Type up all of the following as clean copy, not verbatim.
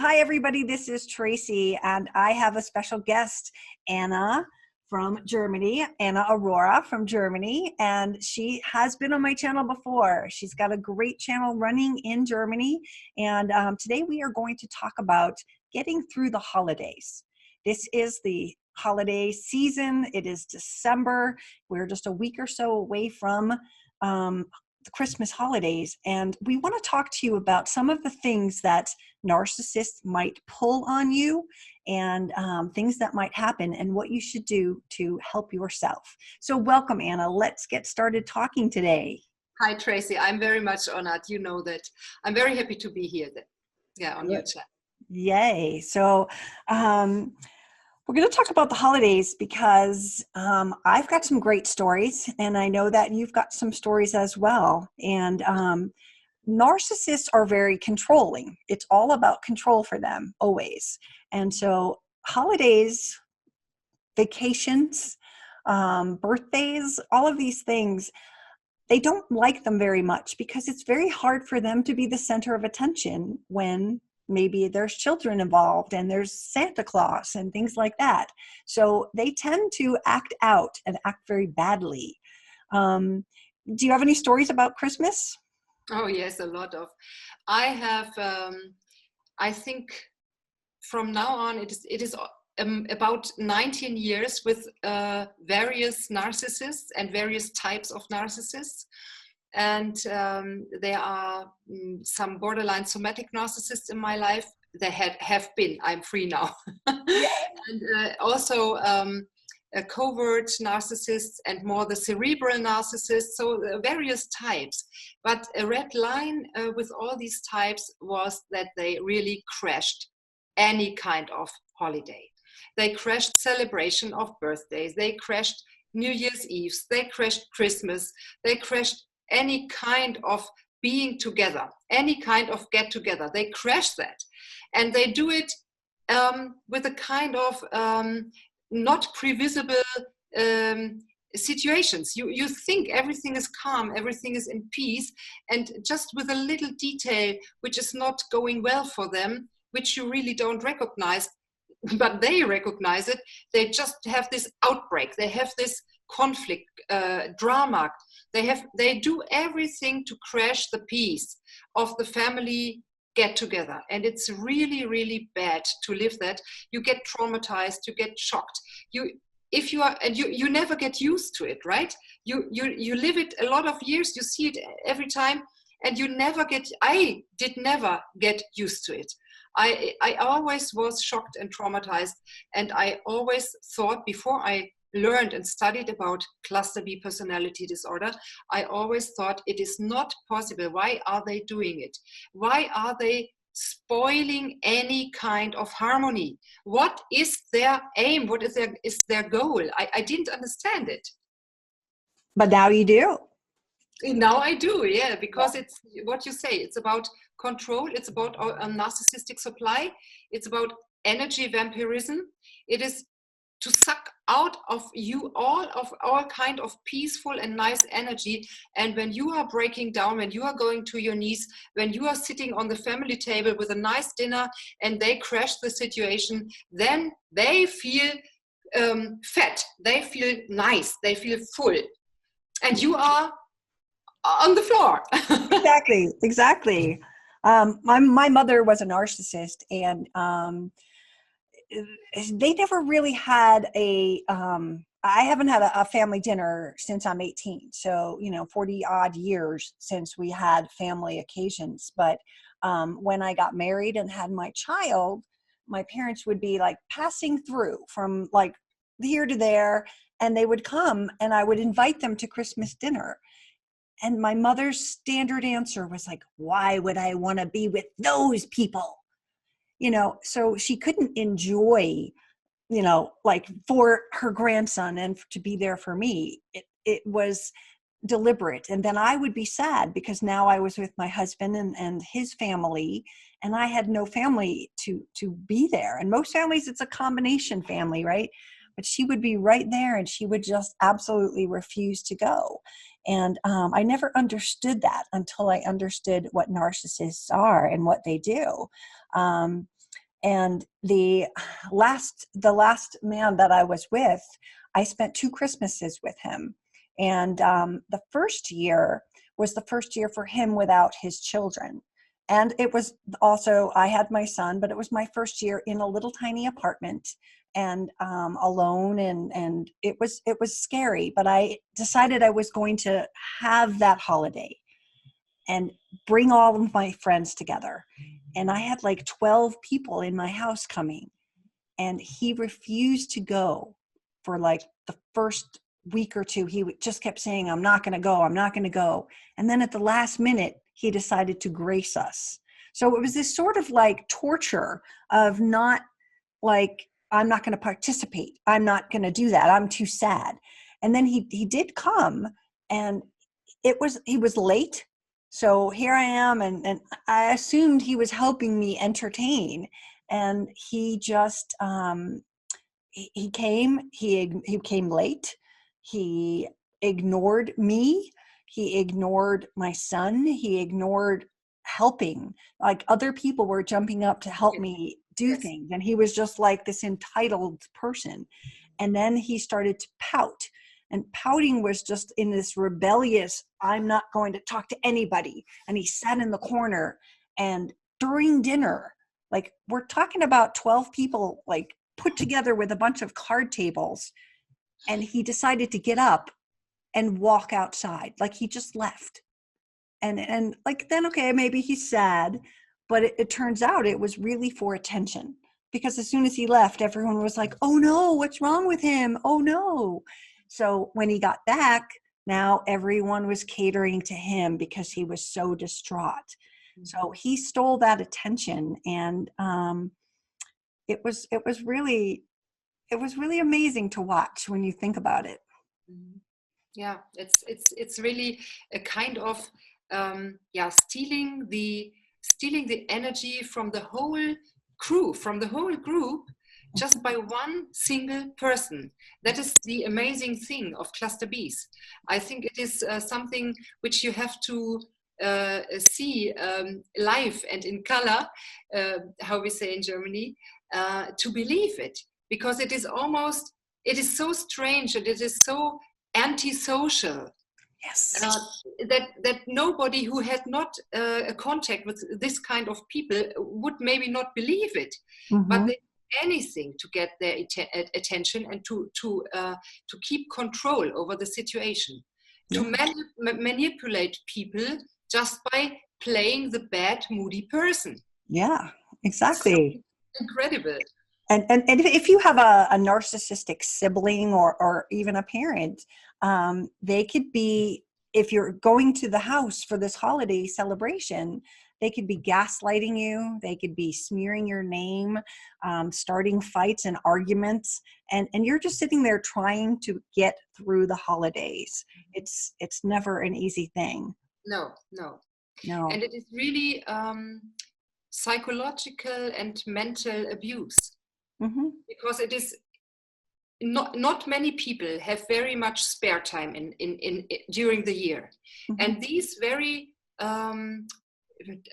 Hi, everybody. This is Tracy, and I have a special guest, Anna from Germany, Anna Aurora from Germany, and she has been on my channel before. She's got a great channel running in Germany, and today we are going to talk about getting through the holidays. This is the holiday season. It is December. We're just a week or so away from the Christmas holidays, and we want to talk to you about some of the things that narcissists might pull on you and things that might happen and what you should do to help yourself. So welcome, Anna. Let's get started talking today. Hi, Tracy. I'm very much honored. You know that. I'm very happy to be here on your chat. Yay. So we're going to talk about the holidays because I've got some great stories, and I know that you've got some stories as well. And narcissists are very controlling. It's all about control for them, always. And so holidays, vacations, birthdays, all of these things, they don't like them very much because it's very hard for them to be the center of attention when maybe there's children involved and there's Santa Claus and things like that. So they tend to act out and act very badly. Do you have any stories about Christmas? Oh, yes, a lot of. I have, I think from now on, it is about 19 years with various narcissists and various types of narcissists. And there are some borderline somatic narcissists in my life. They have been. I'm free now. And also covert narcissists and more the cerebral narcissists. So various types. But a red line with all these types was that they really crashed any kind of holiday. They crashed celebration of birthdays. They crashed New Year's Eves. They crashed Christmas. They crashed any kind of being together, any kind of get together. They crash that. And they do it with a kind of not previsible situations. You think everything is calm, everything is in peace, and just with a little detail which is not going well for them, which you really don't recognize, but they recognize it, they just have this outbreak. They have this conflict, drama. They do everything to crash the peace of the family get together. And it's really, really bad to live that. You get traumatized, you get shocked. You never get used to it, right? You live it a lot of years, you see it every time, and I did never get used to it. I always was shocked and traumatized, and I always thought, before I learned and studied about cluster B personality disorder, I always thought it is not possible. Why are they doing it? Why are they spoiling any kind of harmony? What is their aim? What is their goal? I didn't understand it. But now you do. Now I do, yeah, because it's what you say. It's about control. It's about a narcissistic supply. It's about energy vampirism. It is to suck out of you all kind of peaceful and nice energy. And when you are breaking down, when you are going to your knees, when you are sitting on the family table with a nice dinner and they crash the situation, then they feel fat, they feel nice, they feel full. And you are on the floor. Exactly. My mother was a narcissist, and they never really had I haven't had a family dinner since I'm 18. So, 40 odd years since we had family occasions. But when I got married and had my child, my parents would be like passing through from like here to there, and they would come and I would invite them to Christmas dinner. And my mother's standard answer was like, why would I want to be with those people? So she couldn't enjoy, like for her grandson and to be there for me. It was deliberate. And then I would be sad because now I was with my husband and his family, and I had no family to be there. And most families, it's a combination family, right? But she would be right there and she would just absolutely refuse to go. And I never understood that until I understood what narcissists are and what they do. And the last man that I was with, I spent 2 Christmases with him. And the first year was the first year for him without his children. And it was also, I had my son, but it was my first year in a little tiny apartment and alone. And it was scary, but I decided I was going to have that holiday and bring all of my friends together. And I had like 12 people in my house coming, and he refused to go for like the first week or two. He just kept saying, I'm not going to go. I'm not going to go. And then at the last minute, he decided to grace us. So it was this sort of like torture of not like, I'm not going to participate. I'm not going to do that. I'm too sad. And then he did come, and he was late. So here I am, and I assumed he was helping me entertain. And he just, he came late. He ignored me. He ignored my son. He ignored helping. Like, other people were jumping up to help me do things. And he was just like this entitled person. And then he started to pout. And pouting was just in this rebellious, I'm not going to talk to anybody. And he sat in the corner. And during dinner, like, we're talking about 12 people, like, put together with a bunch of card tables. And he decided to get up and walk outside. Like, he just left. And like, then, okay, maybe he's sad, but it turns out it was really for attention. Because as soon as he left, everyone was like, oh no, what's wrong with him? Oh no. So when he got back, now everyone was catering to him because he was so distraught. So he stole that attention, and it was really amazing to watch when you think about it. Yeah, it's really a kind of stealing the energy from the whole crew, from the whole group, just by one single person. That is the amazing thing of cluster Bs. I think it is something which you have to see live and in color, how we say in Germany, to believe it, because it is so strange, and it is so antisocial. Yes. That nobody who had not a contact with this kind of people would maybe not believe it, but they do anything to get their attention and to keep control over the situation, to manipulate people just by playing the bad, moody person. Yeah, exactly. So incredible. And if you have a narcissistic sibling or even a parent, they could be, if you're going to the house for this holiday celebration, they could be gaslighting you. They could be smearing your name, starting fights and arguments. And you're just sitting there trying to get through the holidays. It's never an easy thing. No. And it is really psychological and mental abuse. Because it is not many people have very much spare time in during the year, and these very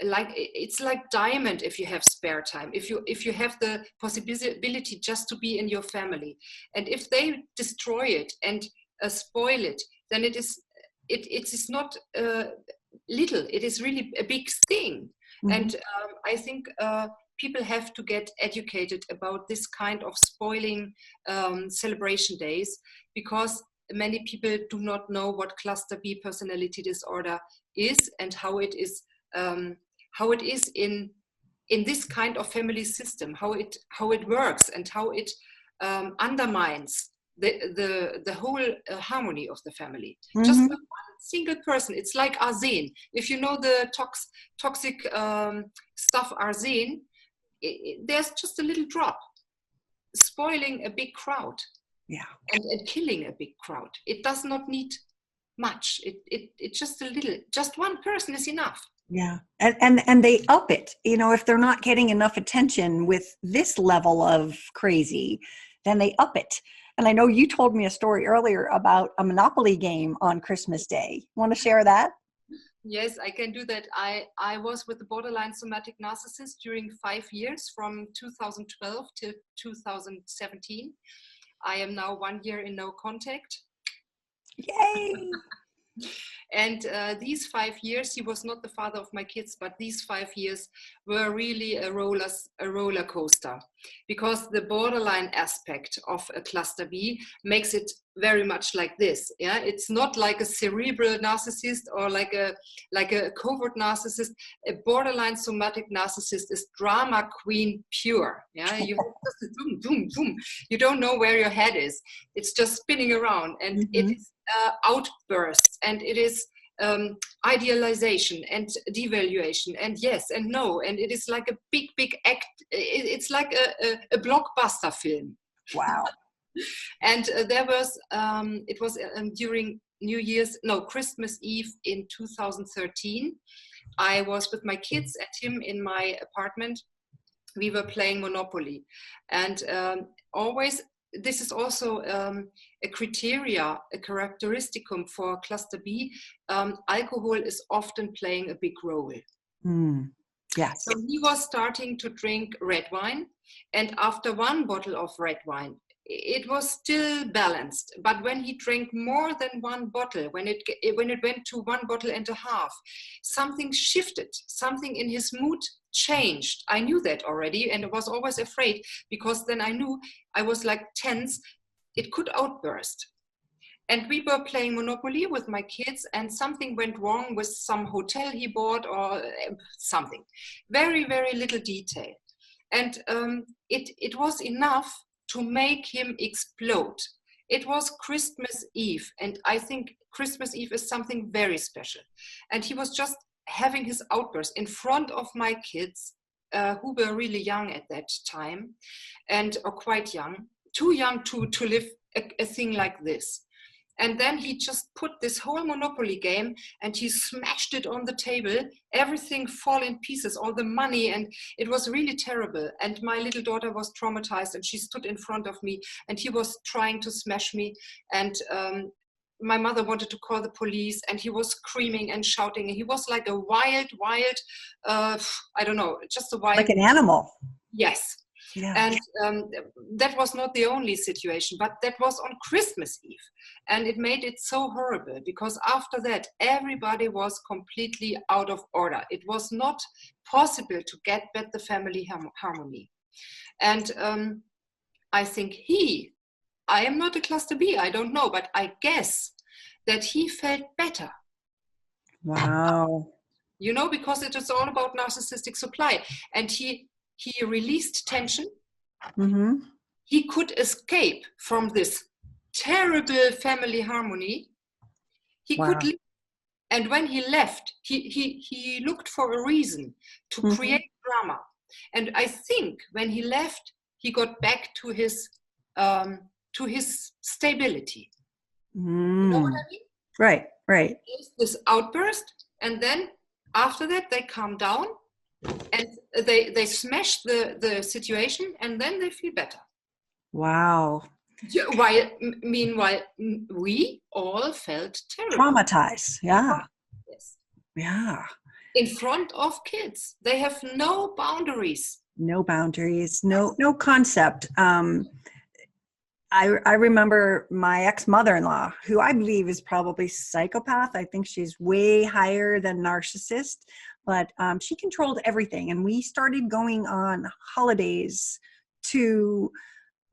like, it's like diamond if you have spare time, if you have the possibility just to be in your family, and if they destroy it and spoil it, then it is not little, it is really a big thing. And I think people have to get educated about this kind of spoiling celebration days, because many people do not know what cluster B personality disorder is, and how it is in this kind of family system, how it works, and how it undermines the whole harmony of the family. Just by one single person. It's like arsen. If you know the toxic stuff arsen, there's just a little drop spoiling a big crowd. And killing a big crowd. It does not need much. It just a little, just one person is enough. And they up it, if they're not getting enough attention with this level of crazy, then they up it. And I know you told me a story earlier about a Monopoly game on Christmas Day. Want to share that? Yes, I can do that. I was with the borderline somatic narcissist during 5 years, from 2012 to 2017. I am now 1 year in no contact. Yay! And these 5 years, he was not the father of my kids, but these 5 years were really a roller coaster, because the borderline aspect of a cluster B makes it very much like this. Yeah, it's not like a cerebral narcissist or like a covert narcissist. A borderline somatic narcissist is drama queen pure. Yeah, you have just a boom, boom, boom. You don't know where your head is. It's just spinning around, and it is outbursts, and it is idealization and devaluation and yes and no, and it is like a big act. It's like a blockbuster film. Wow. And there was it was during Christmas Eve in 2013. I was with my kids and him in my apartment. We were playing Monopoly, and always, this is also a characteristicum for cluster B. Alcohol is often playing a big role. Yes. So he was starting to drink red wine, and after one bottle of red wine, it was still balanced. But when he drank more than one bottle, when it went to 1.5 bottles, something shifted, something in his mood changed. I knew that already, and I was always afraid, because then I knew I was like tense. It could outburst. And we were playing Monopoly with my kids, and something went wrong with some hotel he bought or something. Very, very little detail. And it was enough to make him explode. It was Christmas Eve, and I think Christmas Eve is something very special. And he was just having his outburst in front of my kids, who were really young at that time, or quite young, too young to live a thing like this. And then he just put this whole Monopoly game and he smashed it on the table, everything fall in pieces, all the money, and it was really terrible. And my little daughter was traumatized, and she stood in front of me, and he was trying to smash me. And my mother wanted to call the police, and he was screaming and shouting. And he was like a wild, I don't know, just a wild. Like an animal. Yes. Yeah. And that was not the only situation, but that was on Christmas Eve. And it made it so horrible, because after that, everybody was completely out of order. It was not possible to get back the family harmony. And I think I am not a cluster B, I don't know, but I guess that he felt better. Wow. You know, because it is all about narcissistic supply. And he released tension. Mm-hmm. He could escape from this terrible family harmony. He could leave. And when he left, he looked for a reason to create drama. And I think when he left, he got back to his stability. You know what I mean? Right. There's this outburst, and then after that, they calm down. And they smash the situation, and then they feel better. Wow. Meanwhile, we all felt terrible. Traumatized. Yeah. Yes. Yeah. In front of kids. They have no boundaries. No boundaries. No concept. I remember my ex-mother-in-law, who I believe is probably psychopath. I think she's way higher than narcissist. But she controlled everything. And we started going on holidays to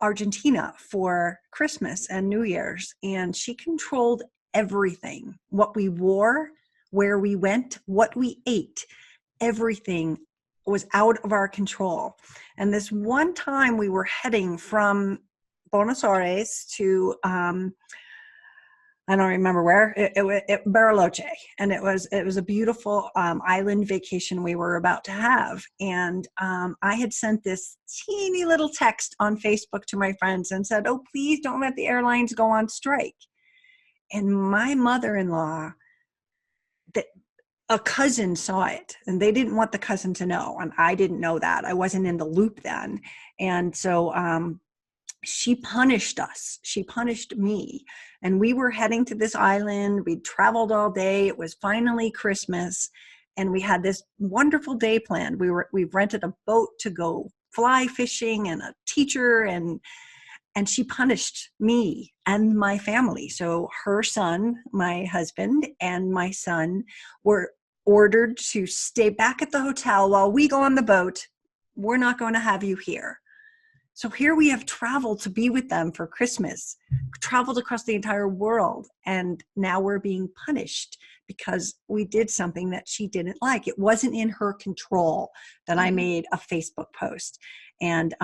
Argentina for Christmas and New Year's. And she controlled everything. What we wore, where we went, what we ate, everything was out of our control. And this one time we were heading from Buenos Aires to I don't remember where, it Bariloche, and it was a beautiful island vacation we were about to have. And I had sent this teeny little text on Facebook to my friends and said, "Oh, please don't let the airlines go on strike." And my mother-in-law, a cousin saw it, and they didn't want the cousin to know, and I didn't know that. I wasn't in the loop then. And so she punished us. She punished me. And we were heading to this island. We'd traveled all day. It was finally Christmas. And we had this wonderful day planned. We've rented a boat to go fly fishing and a teacher, and she punished me and my family. So her son, my husband, and my son were ordered to stay back at the hotel while we go on the boat. We're not going to have you here. So here we have traveled to be with them for Christmas, traveled across the entire world, and now we're being punished because we did something that she didn't like. It wasn't in her control that I made a Facebook post. And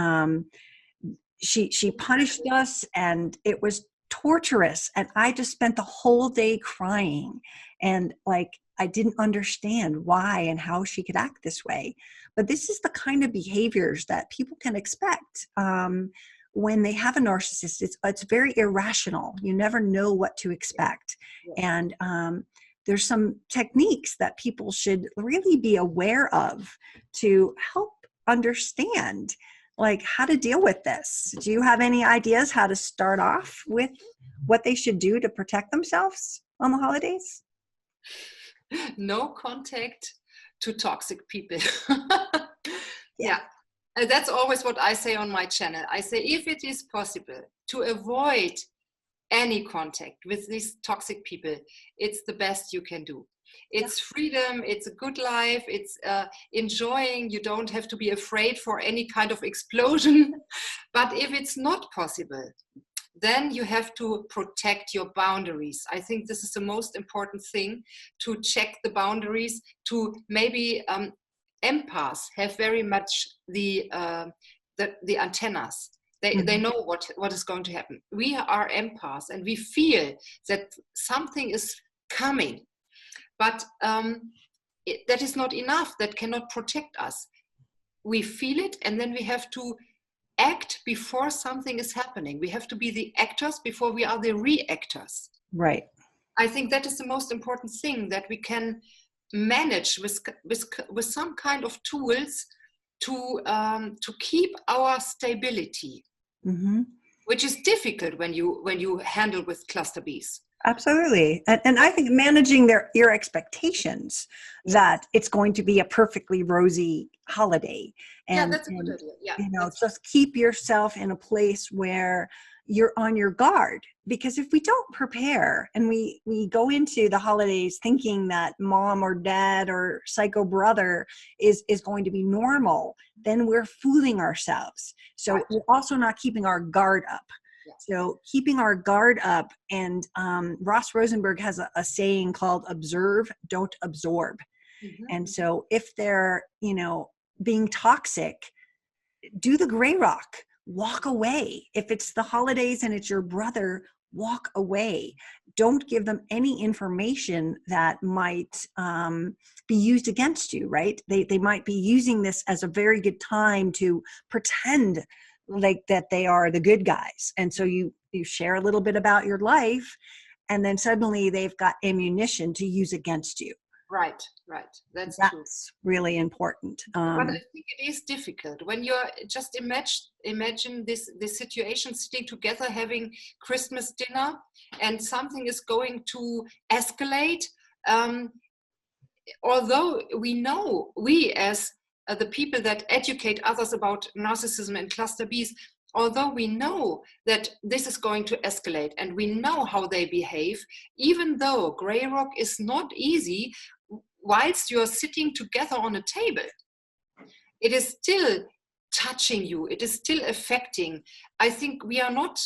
she punished us, and it was torturous. And I just spent the whole day crying, and like, I didn't understand why and how she could act this way. But this is the kind of behaviors that people can expect when they have a narcissist. It's very irrational. You never know what to expect. And there's some techniques that people should really be aware of to help understand, like, how to deal with this. Do you have any ideas how to start off with what they should do to protect themselves on the holidays? No contact to toxic people. Yeah. And that's always what I say on my channel. I say, if it is possible to avoid any contact with these toxic people, it's the best you can do. It's freedom, it's a good life, it's enjoying. You don't have to be afraid for any kind of explosion. But if it's not possible, then you have to protect your boundaries. I think this is the most important thing, to check the boundaries, to maybe empaths have very much the antennas. They know what is going to happen. We are empaths, and we feel that something is coming, but that is not enough. That cannot protect us. We feel it, and then we have to act before something is happening. We have to be the actors before we are the reactors. Right. I think that is the most important thing, that we can manage with some kind of tools to keep our stability, which is difficult when you handle with cluster Bs. Absolutely. And I think managing your expectations that it's going to be a perfectly rosy holiday. And, that's a good idea. Yeah. Just keep yourself in a place where you're on your guard. Because if we don't prepare and we go into the holidays thinking that mom or dad or psycho brother is going to be normal, then we're fooling ourselves. So we're also not keeping our guard up. So keeping our guard up, and Ross Rosenberg has a saying called observe, don't absorb. And so if they're, being toxic, do the gray rock, walk away. If it's the holidays and it's your brother, walk away. Don't give them any information that might be used against you, right? They might be using this as a very good time to pretend like that they are the good guys. And so you share a little bit about your life, and then suddenly they've got ammunition to use against you. Right. That's true. Really important. But I think it is difficult when you're just imagine this situation, sitting together, having Christmas dinner, and something is going to escalate. Although we as the people that educate others about narcissism and cluster Bs, although we know that this is going to escalate and we know how they behave, even though gray rock is not easy, whilst you're sitting together on a table, it is still touching you. It is still affecting. I think we are not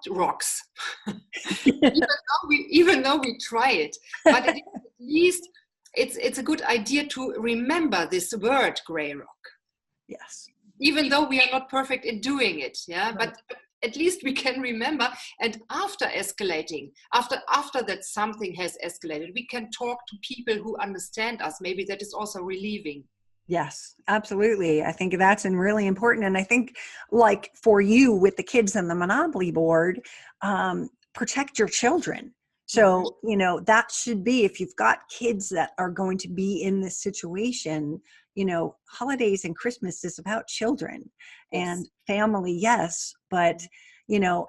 rocks, even though we try it. But it is, at least it's a good idea to remember this word gray rock. Yes. Even though we are not perfect in doing it, but at least we can remember. And after escalating, after that something has escalated, we can talk to people who understand us. Maybe that is also relieving. Yes, absolutely. I think that's really important. And I think, like for you with the kids and the Monopoly board, protect your children. So, that should be, if you've got kids that are going to be in this situation, holidays and Christmas is about children and Yes. family. Yes. But,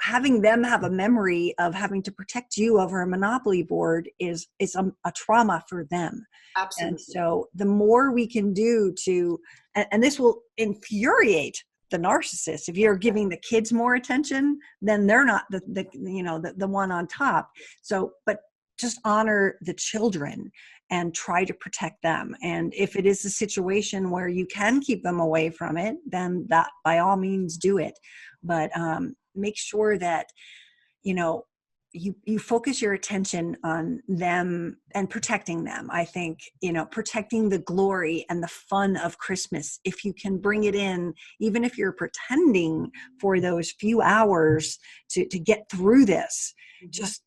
having them have a memory of having to protect you over a Monopoly board is a trauma for them. And Absolutely. so the more we can do and this will infuriate the narcissist. If you're giving the kids more attention, then they're not the one on top. So, but just honor the children and try to protect them. And if it is a situation where you can keep them away from it, then that by all means do it. But make sure that, you focus your attention on them and protecting them. I think, protecting the glory and the fun of Christmas. If you can bring it in, even if you're pretending for those few hours to get through this, just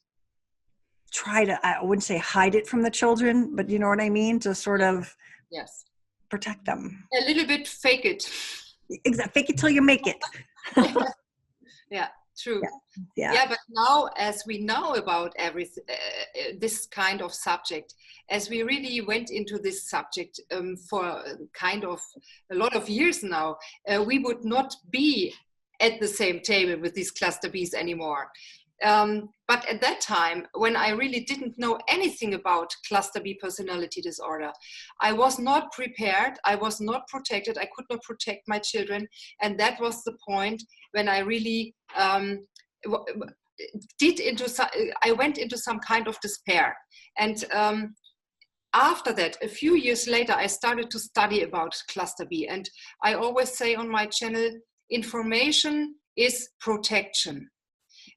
try to, I wouldn't say hide it from the children, but you know what I mean? To sort of Yes. protect them. A little bit fake it. Exactly. Fake it till you make it. Yeah, true. Yeah. Yeah, but now as we know about this kind of subject, as we really went into this subject for kind of a lot of years now, we would not be at the same table with these cluster Bs anymore. But at that time, when I really didn't know anything about cluster B personality disorder, I was not prepared, I was not protected, I could not protect my children. And that was the point when I really I went into some kind of despair. And after that, a few years later, I started to study about cluster B. And I always say on my channel, information is protection.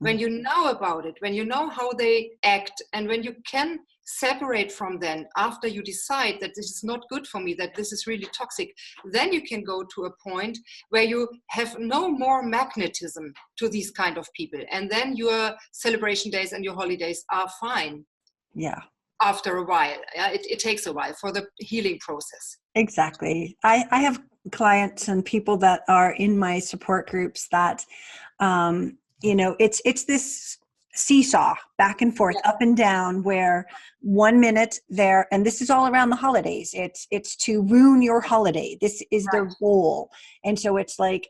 When you know about it, when you know how they act, and when you can separate from them after you decide that this is not good for me, that this is really toxic, then you can go to a point where you have no more magnetism to these kind of people. And then your celebration days and your holidays are fine. Yeah. After a while. It takes a while for the healing process. Exactly. I have clients and people that are in my support groups that, it's this seesaw back and forth, up and down, where 1 minute there, and this is all around the holidays. It's to ruin your holiday. This is their goal. And so it's like,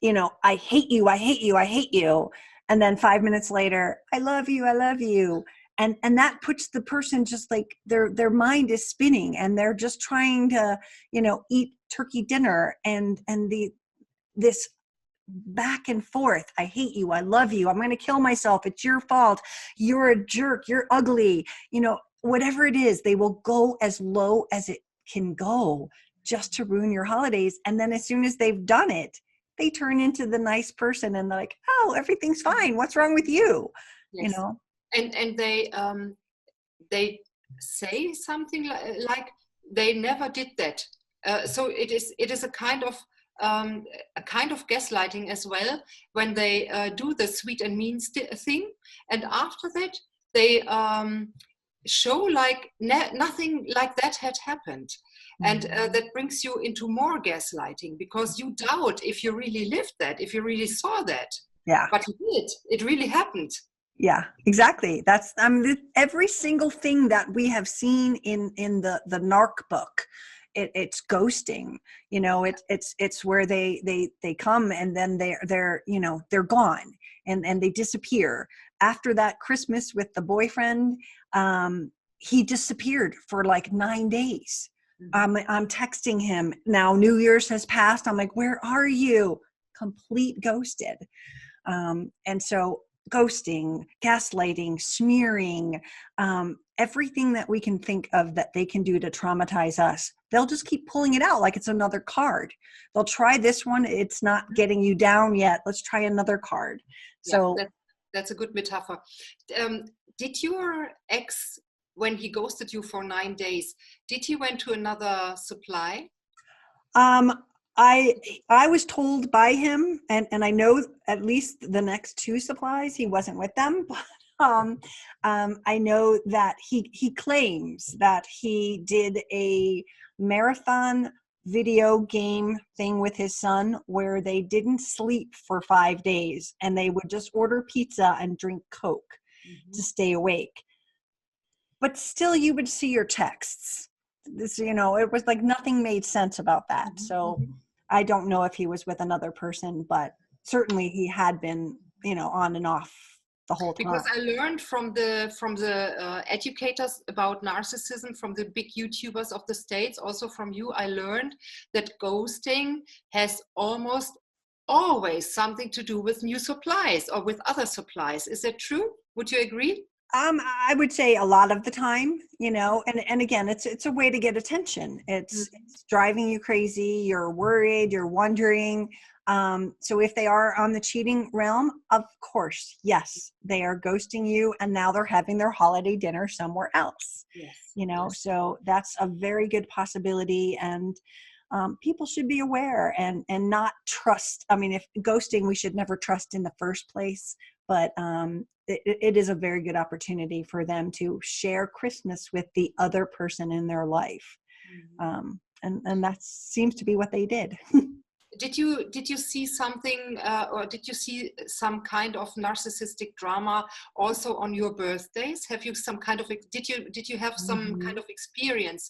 I hate you, I hate you, I hate you. And then 5 minutes later, I love you, I love you. And that puts the person just like their mind is spinning and they're just trying to, eat turkey dinner and this back and forth. I hate you. I love you. I'm going to kill myself. It's your fault. You're a jerk. You're ugly. Whatever it is, they will go as low as it can go just to ruin your holidays. And then as soon as they've done it, they turn into the nice person and they're like, oh, everything's fine. What's wrong with you? Yes. And they say something like they never did that. So it is a kind of gaslighting as well, when they do the sweet and mean thing, and after that they show like nothing like that had happened. And that brings you into more gaslighting, because you doubt if you really lived that, if you really saw that. Yeah. But you did. It really happened. Yeah, exactly. That's every single thing that we have seen in the narc book. It's ghosting. It's where they come and then they're gone and they disappear. After that Christmas with the boyfriend, he disappeared for like 9 days. I'm texting him now. New Year's has passed. I'm like, where are you? Complete ghosted. And so ghosting, gaslighting, smearing, everything that we can think of that they can do to traumatize us, they'll just keep pulling it out like it's another card. They'll try this one. It's not getting you down yet. Let's try another card. So that's a good metaphor. Did your ex, when he ghosted you for 9 days, did he went to another supply? I was told by him, and I know at least the next 2 supplies he wasn't with them, but I know that he claims that he did a marathon video game thing with his son where they didn't sleep for 5 days and they would just order pizza and drink Coke to stay awake. But still, you would see your texts. this, it was like nothing made sense about that. Mhm, So mhm. I don't know if he was with another person, but certainly he had been, on and off the whole Because time. I learned from the educators about narcissism, from the big YouTubers of the States, also from you, I learned that ghosting has almost always something to do with new supplies or with other supplies. Is that true? Would you agree? I would say a lot of the time, and again, it's a way to get attention. It's driving you crazy. You're worried. You're wondering. So if they are on the cheating realm, of course, yes, they are ghosting you, and now they're having their holiday dinner somewhere else. Yes, yes. So that's a very good possibility, and people should be aware and not trust. I mean, if ghosting, we should never trust in the first place, but it is a very good opportunity for them to share Christmas with the other person in their life. Mhm. And that seems to be what they did. Did you see something or did you see some kind of narcissistic drama also on your birthdays? Have you some kind of did you have some kind Mhm. of experience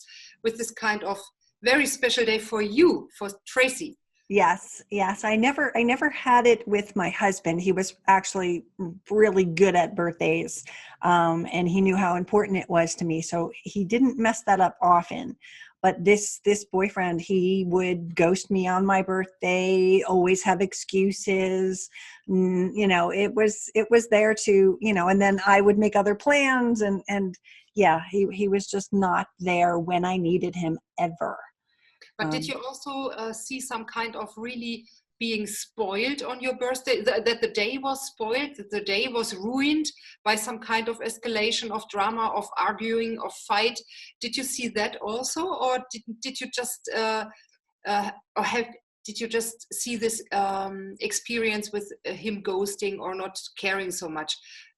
with this kind of very special day for you, for Tracy? Yes. I never had it with my husband. He was actually really good at birthdays, and he knew how important it was to me. So he didn't mess that up often. But this boyfriend, he would ghost me on my birthday. Always have excuses. It was there to, and then I would make other plans, and yeah, he was just not there when I needed him ever. But did Um, you also see some kind of really being spoiled on your birthday, that the day was spoiled, that the day was ruined by some kind of escalation of drama, of arguing, of fight? Did you see that also, or did you just or have did you just see this experience with him ghosting or not caring so much,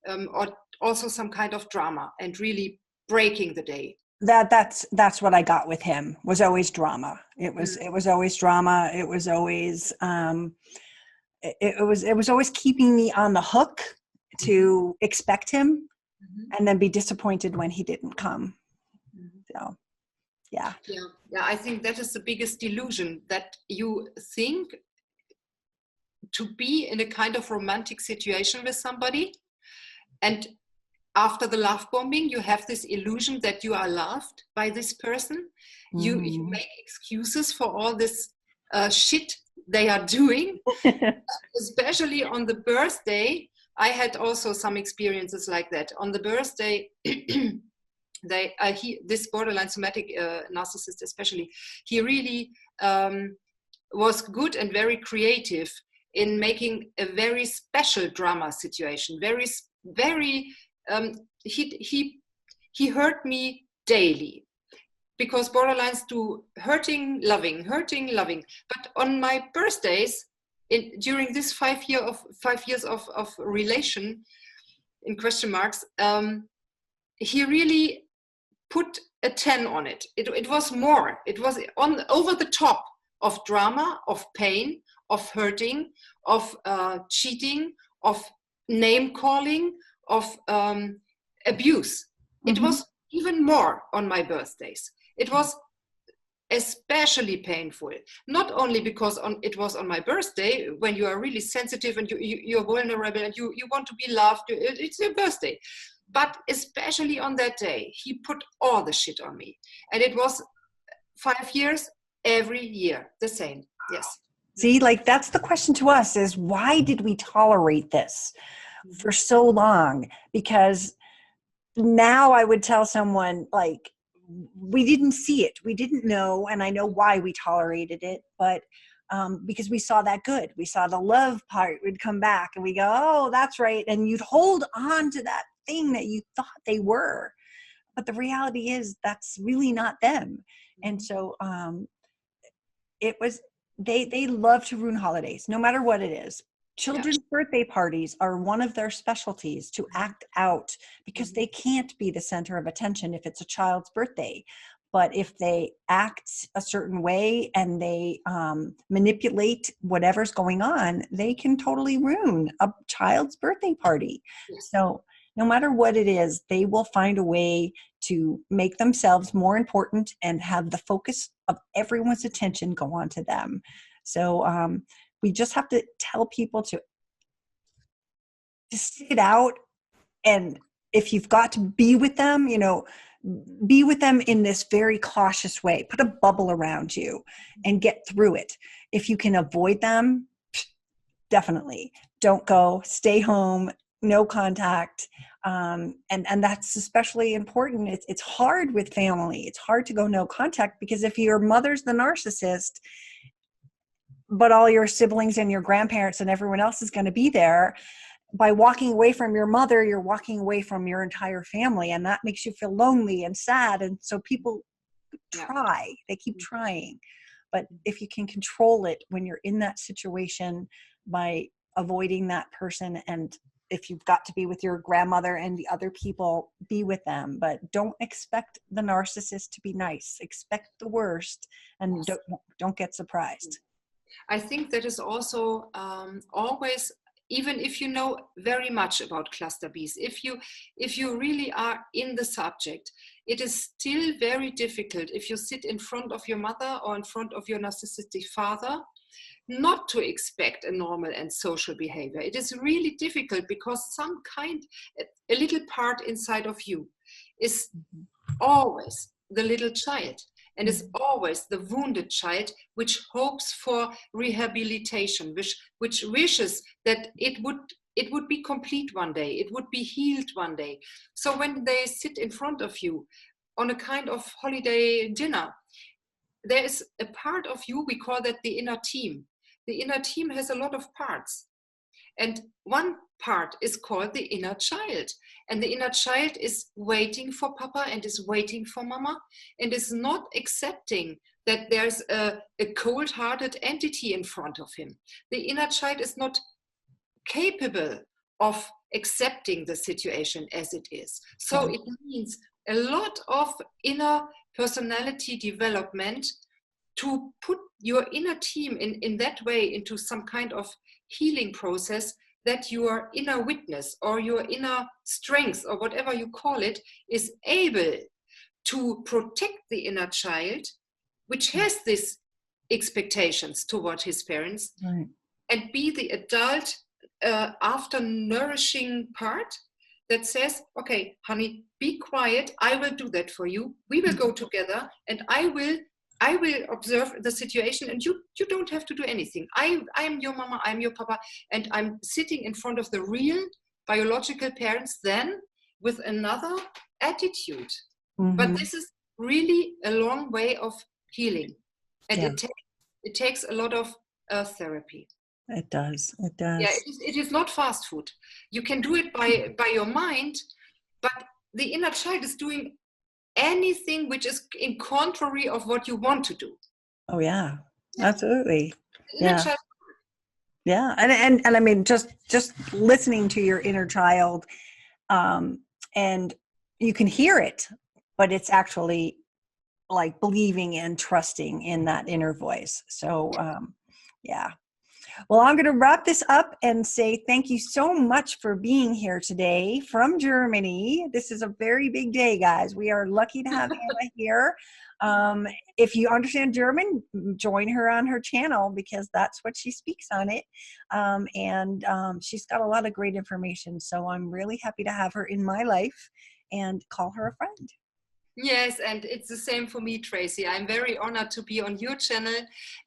or also some kind of drama and really breaking the day? that's what I got with him, was always drama. It was Mm, it was always drama. It was always it was always keeping me on the hook mhm, to expect him mhm, and then be disappointed when he didn't come. mhm. So yeah. Yeah, I think that is the biggest delusion, that you think to be in a kind of romantic situation with somebody, and after the love bombing, you have this illusion that you are loved by this person. You Mhm. make excuses for all this shit they are doing, especially on the birthday. I had also some experiences like that. On the birthday, this borderline somatic narcissist especially, he really was good and very creative in making a very special drama situation. Very um, he hurt me daily, because borderlines do hurting, loving. But on my birthdays, during this 5 years of relation in question marks, he really put a 10 on it. It was more. It was on over the top of drama, of pain, of hurting, of cheating, of name calling, of abuse. It Mhm. was even more on my birthdays. It was especially painful, not only because it was on my birthday, when you are really sensitive and you're vulnerable and you want to be loved. It's your birthday, but especially on that day, he put all the shit on me. And it was 5 years, every year, the same. Yes. See, like that's the question to us, is why did we tolerate this for Mhm. so long? Because now I would tell someone, like, we didn't see it, we didn't know, and I know why we tolerated it, but because we saw that good, we saw the love part would come back, and we go, oh, that's right, and you'd hold on to that thing that you thought they were, but the reality is that's really not them. And Mhm. so it was, they love to ruin holidays no matter what it is. Yeah. Children's birthday parties are one of their specialties, to Mhm. act out, because Mhm. they can't be the center of attention if it's a child's birthday. But if they act a certain way and they manipulate whatever's going on, they can totally ruin a child's birthday party. Yes. So no matter what it is, they will find a way to make themselves more important and have the focus of everyone's attention go on to them. So we just have to tell people to stick it out. And if you've got to be with them, be with them in this very cautious way. Put a bubble around you and get through it. If you can avoid them, definitely don't go, stay home, no contact. And that's especially important. It's hard with family. It's hard to go no contact, because if your mother's the narcissist, but all your siblings and your grandparents and everyone else is going to be there, by walking away from your mother, you're walking away from your entire family, and that makes you feel lonely and sad. And so people they keep trying. But if you can control it when you're in that situation by avoiding that person, and if you've got to be with your grandmother and the other people, be with them. But don't expect the narcissist to be nice. Expect the worst, and don't get surprised. I think that is also always, even if you know very much about cluster Bs, if you really are in the subject, it is still very difficult if you sit in front of your mother or in front of your narcissistic father not to expect a normal and social behavior. It is really difficult because a little part inside of you is always the little child, and is always the wounded child, which hopes for rehabilitation, which wishes that it would be complete one day, it would be healed one day. So when they sit in front of you on a kind of holiday dinner, there is a part of you, we call that the inner team. The inner team has a lot of parts. And one part is called the inner child. And the inner child is waiting for Papa and is waiting for Mama, and is not accepting that there's a cold-hearted entity in front of him. The inner child is not capable of accepting the situation as it is. So it means a lot of inner personality development to put your inner team in that way into some kind of healing process, that your inner witness or your inner strength or whatever you call it is able to protect the inner child, which has these expectations toward his parents, and be the adult after nourishing part that says, okay, honey, be quiet, I will do that for you, we will go together, and I will observe the situation, and you don't have to do anything. I'm your mama, I'm your papa, and I'm sitting in front of the real biological parents then with another attitude. But this is really a long way of healing, and it takes a lot of therapy. It does. Yeah, it is not fast food. You can do it by your mind, but the inner child is doing anything which is in contrary of what you want to do. Oh yeah, absolutely. Inner child. Yeah, and I mean, just listening to your inner child, and you can hear it, but it's actually like believing and trusting in that inner voice. So yeah. Well, I'm going to wrap this up and say thank you so much for being here today from Germany. This is a very big day, guys. We are lucky to have Anna here. If you understand German, join her on her channel, because that's what she speaks on it. And she's got a lot of great information. So I'm really happy to have her in my life and call her a friend. Yes, and it's the same for me, Tracy. I'm very honored to be on your channel,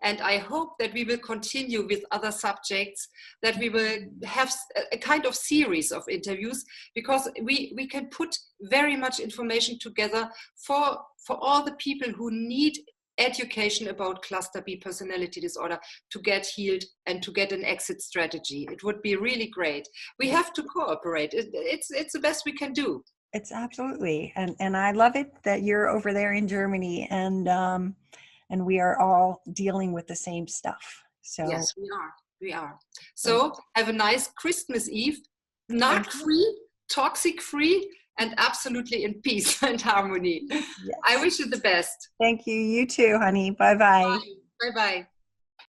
and I hope that we will continue with other subjects, that we will have a kind of series of interviews, because we can put very much information together for all the people who need education about cluster B personality disorder to get healed and to get an exit strategy. It would be really great. We have to cooperate. It's the best we can do. It's absolutely, and I love it that you're over there in Germany, and we are all dealing with the same stuff. So yes, we are. So have a nice Christmas Eve, narc-free, toxic-free, and absolutely in peace and harmony. Yes. I wish you the best. Thank you. You too, honey. Bye-bye. Bye-bye.